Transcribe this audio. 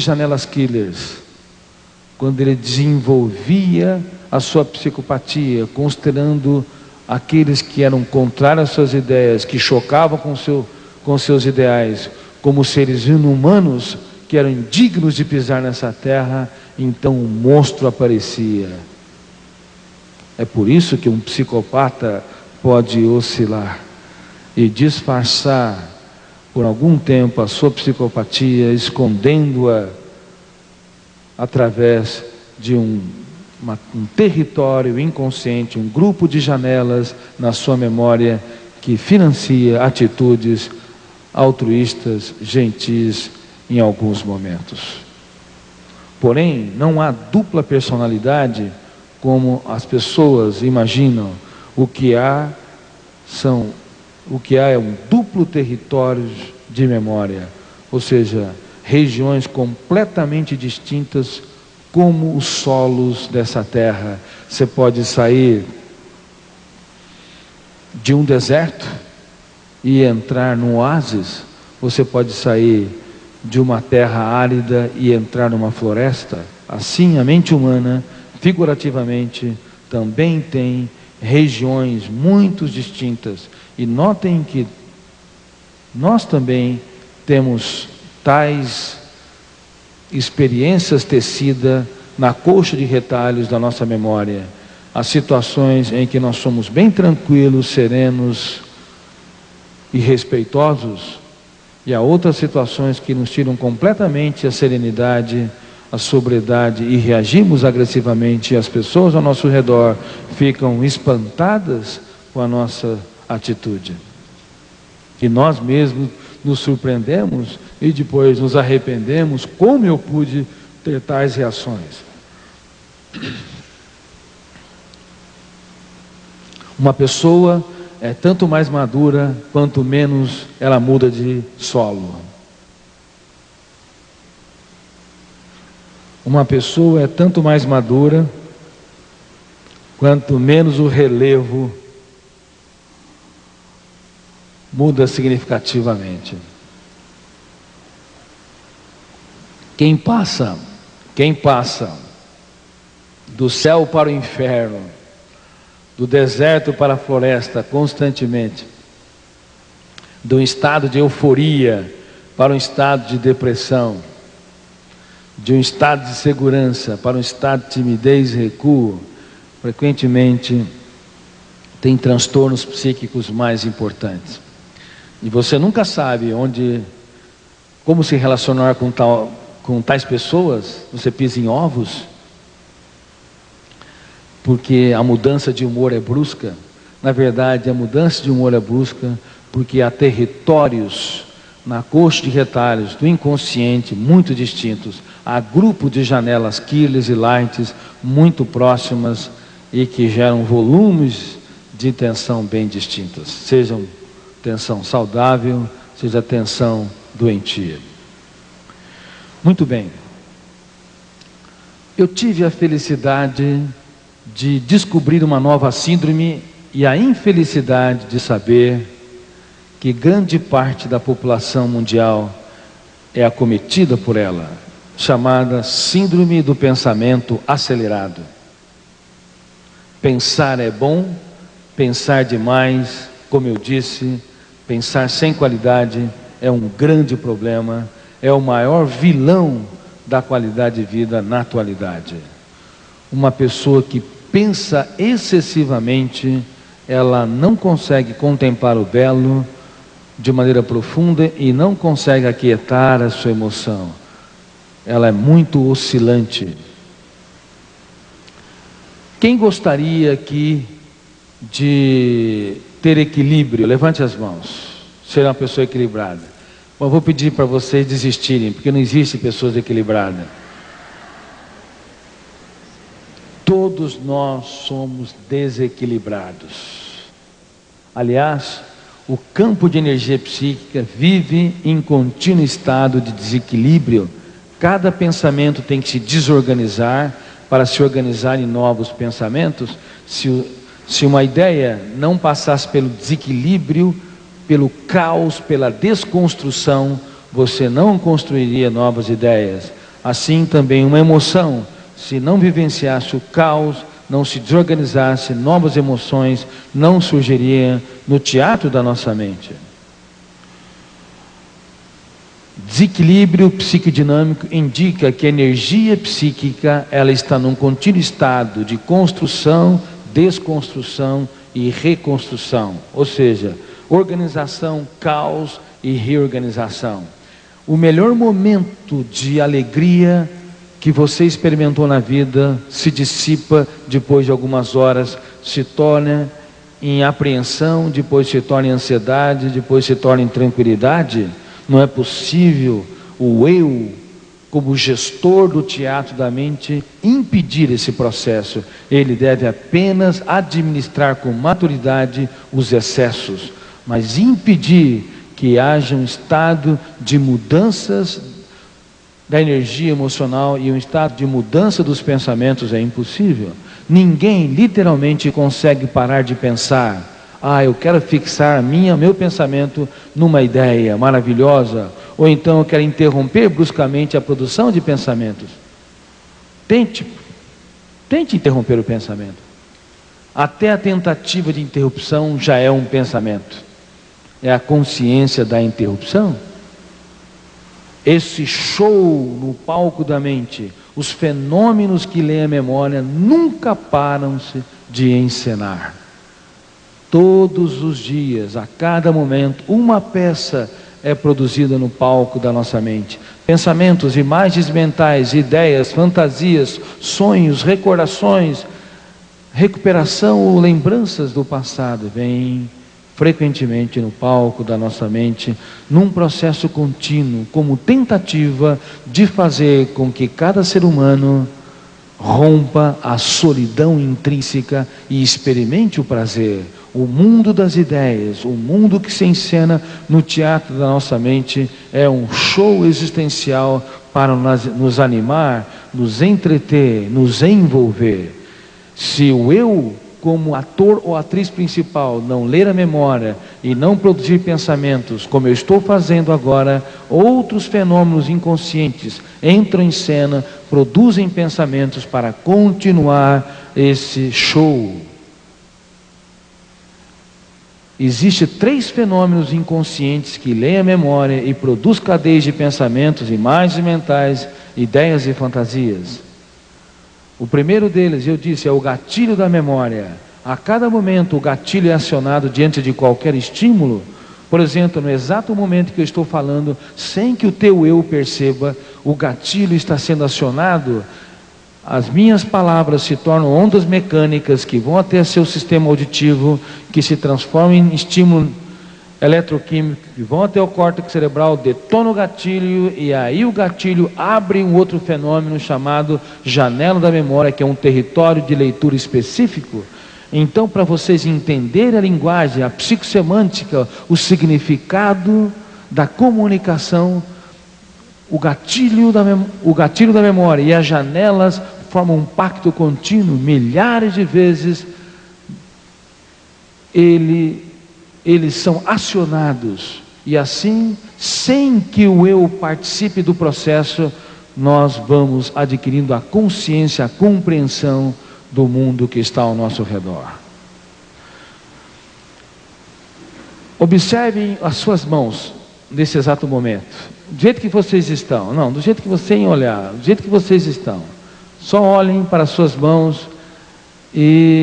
janelas killers, quando ele desenvolvia a sua psicopatia, considerando aqueles que eram contrários às suas ideias, que chocavam com seus ideais, como seres inumanos, que eram indignos de pisar nessa terra, então o monstro aparecia. É por isso que um psicopata pode oscilar e disfarçar por algum tempo a sua psicopatia, escondendo-a através de um território inconsciente, um grupo de janelas na sua memória que financia atitudes altruístas, gentis em alguns momentos. Porém, não há dupla personalidade como as pessoas imaginam. O que há é um duplo território de memória, ou seja, regiões completamente distintas como os solos dessa terra. Você pode sair de um deserto e entrar num oásis, você pode sair de uma terra árida e entrar numa floresta. Assim, a mente humana, figurativamente, também tem regiões muito distintas. E notem que nós também temos tais experiências tecidas na colcha de retalhos da nossa memória. As situações em que nós somos bem tranquilos, serenos e respeitosos, e há outras situações que nos tiram completamente a serenidade, a sobriedade, e reagimos agressivamente, e as pessoas ao nosso redor ficam espantadas com a nossa atitude. E nós mesmos nos surpreendemos e depois nos arrependemos. Como eu pude ter tais reações? Uma pessoa é tanto mais madura quanto menos ela muda de solo. Uma pessoa é tanto mais madura quanto menos o relevo muda significativamente. Quem passa do céu para o inferno, do deserto para a floresta constantemente, de um estado de euforia para um estado de depressão, de um estado de segurança para um estado de timidez e recuo, frequentemente tem transtornos psíquicos mais importantes. E você nunca sabe como se relacionar com tais pessoas. Você pisa em ovos, porque a mudança de humor é brusca. Na verdade, a mudança de humor é brusca porque há territórios na coxa de retalhos do inconsciente muito distintos. Há grupo de janelas killers e lights muito próximas e que geram volumes de tensão bem distintas. Sejam tensão saudável, seja tensão doentia. Muito bem. Eu tive a felicidade de descobrir uma nova síndrome e a infelicidade de saber que grande parte da população mundial é acometida por ela, chamada síndrome do pensamento acelerado. Pensar é bom, pensar demais, como eu disse, pensar sem qualidade é um grande problema, é o maior vilão da qualidade de vida na atualidade. Uma pessoa que pensa excessivamente, ela não consegue contemplar o belo de maneira profunda e não consegue aquietar a sua emoção. Ela é muito oscilante. Quem gostaria aqui de ter equilíbrio? Levante as mãos. Ser uma pessoa equilibrada. Bom, eu vou pedir para vocês desistirem, porque não existe pessoas equilibradas. Todos nós somos desequilibrados. Aliás, o campo de energia psíquica vive em contínuo estado de desequilíbrio. Cada pensamento tem que se desorganizar para se organizar em novos pensamentos. Se uma ideia não passasse pelo desequilíbrio, pelo caos, pela desconstrução, você não construiria novas ideias. Assim também uma emoção, se não vivenciasse o caos, não se desorganizasse, novas emoções não surgiriam no teatro da nossa mente. Desequilíbrio psiquodinâmico indica que a energia psíquica ela está num contínuo estado de construção, desconstrução e reconstrução, ou seja, organização, caos e reorganização. O melhor momento de alegria que você experimentou na vida se dissipa depois de algumas horas, se torna em apreensão, depois se torna em ansiedade, depois se torna em tranquilidade. Não é possível o eu, como gestor do teatro da mente, impedir esse processo. Ele deve apenas administrar com maturidade os excessos, mas impedir que haja um estado de mudanças da energia emocional e um estado de mudança dos pensamentos é impossível. Ninguém literalmente consegue parar de pensar. Eu quero fixar meu pensamento numa ideia maravilhosa, ou então eu quero interromper bruscamente a produção de pensamentos. Tente interromper o pensamento. Até a tentativa de interrupção já é um pensamento. É a consciência da interrupção. Esse show no palco da mente, os fenômenos que leem a memória nunca param-se de encenar. Todos os dias, a cada momento, uma peça é produzida no palco da nossa mente. Pensamentos, imagens mentais, ideias, fantasias, sonhos, recordações, recuperação ou lembranças do passado vêm frequentemente no palco da nossa mente, num processo contínuo, como tentativa de fazer com que cada ser humano rompa a solidão intrínseca e experimente o prazer. O mundo das ideias, o mundo que se encena no teatro da nossa mente é um show existencial para nos animar, nos entreter, nos envolver. Se o eu, como ator ou atriz principal, não ler a memória e não produzir pensamentos, como eu estou fazendo agora, outros fenômenos inconscientes entram em cena, produzem pensamentos para continuar esse show. Existem 3 fenômenos inconscientes que leem a memória e produz cadeias de pensamentos, imagens mentais, ideias e fantasias. O primeiro deles, eu disse, é o gatilho da memória. A cada momento o gatilho é acionado diante de qualquer estímulo. Por exemplo, no exato momento que eu estou falando, sem que o teu eu perceba, o gatilho está sendo acionado. As minhas palavras se tornam ondas mecânicas que vão até seu sistema auditivo, que se transformam em estímulo eletroquímico, que vão até o córtex cerebral, detona o gatilho, e aí o gatilho abre um outro fenômeno chamado janela da memória, que é um território de leitura específico. Então, para vocês entenderem a linguagem, a psicossemântica, o significado da comunicação, o gatilho da memória e as janelas formam um pacto contínuo, milhares de vezes eles são acionados, e assim, sem que o eu participe do processo, nós vamos adquirindo a consciência, a compreensão do mundo que está ao nosso redor. Observem as suas mãos nesse exato momento. Do jeito que vocês estão, não, do jeito que você olhar, do jeito que vocês estão. Só olhem para as suas mãos e